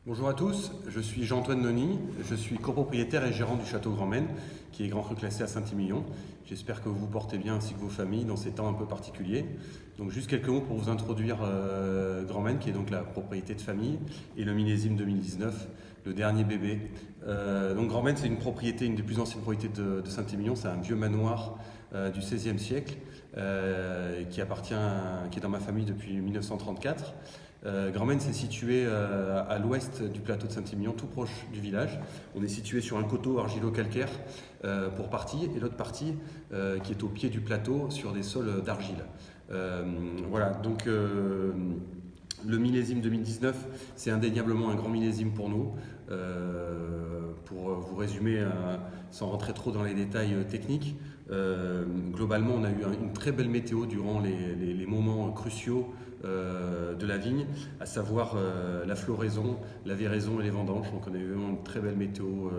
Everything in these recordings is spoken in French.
Bonjour à tous, je suis Jean-Antoine Noni, je suis copropriétaire et gérant du Château Grand Maine, qui est Grand Cru classé à Saint-Émilion. J'espère que vous vous portez bien ainsi que vos familles dans ces temps un peu particuliers. Donc juste quelques mots pour vous introduire Grand Maine, qui est donc la propriété de famille, et le millésime 2019, le dernier bébé. Donc Grand Maine, c'est une propriété, une des plus anciennes propriétés de Saint-Émilion. C'est un vieux manoir du XVIe siècle qui est dans ma famille depuis 1934. Grand Maine, c'est situé à l'ouest du plateau de Saint-Émilion, tout proche du village. On est situé sur un coteau argilo-calcaire pour partie, et l'autre partie qui est au pied du plateau sur des sols d'argile. Voilà, donc le millésime 2019, c'est indéniablement un grand millésime pour nous. Pour vous résumer, sans rentrer trop dans les détails techniques, globalement, on a eu une très belle météo durant les moments cruciaux de la vigne, à savoir la floraison, la véraison et les vendanges. Donc on a eu vraiment une très belle météo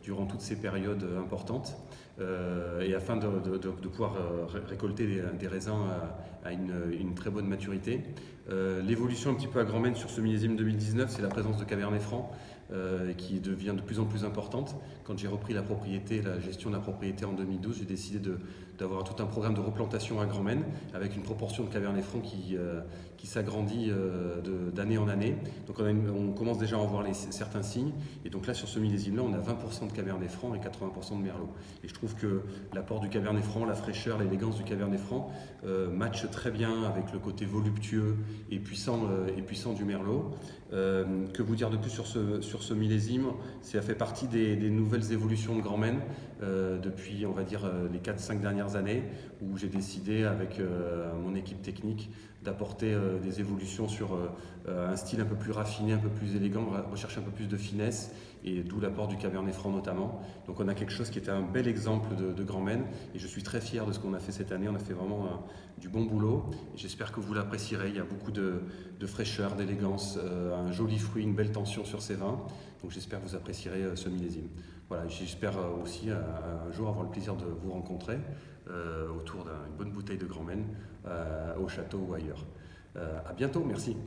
durant toutes ces périodes importantes. Et afin de pouvoir récolter des raisins à une très bonne maturité. L'évolution un petit peu à Grand Maine sur ce millésime 2019, c'est la présence de Cabernet Franc qui devient de plus en plus importante. Quand j'ai repris la propriété, la gestion de la propriété en 2012, j'ai décidé d'avoir tout un programme de replantation à Grand Maine avec une proportion de Cabernet Franc qui s'agrandit d'année en année. Donc on commence déjà à en voir certains signes. Et donc là, sur ce millésime-là, on a 20% de Cabernet Franc et 80% de Merlot. Et je trouve que l'apport du Cabernet Franc, la fraîcheur, l'élégance du Cabernet Franc match très bien avec le côté voluptueux et puissant du Merlot. Que vous dire de plus sur ce millésime? Ça fait partie des nouvelles évolutions de Grand Maine depuis, on va dire, les 4-5 dernières années, où j'ai décidé avec mon équipe technique d'apporter des évolutions sur un style un peu plus raffiné, un peu plus élégant, rechercher un peu plus de finesse, et d'où l'apport du Cabernet Franc notamment. Donc on a quelque chose qui était un bel exemple de Grand Maine, et je suis très fier de ce qu'on a fait cette année. On a fait vraiment du bon boulot, et j'espère que vous l'apprécierez. Il y a beaucoup de fraîcheur, d'élégance, un joli fruit, une belle tension sur ces vins. Donc j'espère que vous apprécierez ce millésime. Voilà, j'espère aussi un jour avoir le plaisir de vous rencontrer autour d'une bonne bouteille de Grand Maine au château ou ailleurs. À bientôt, merci.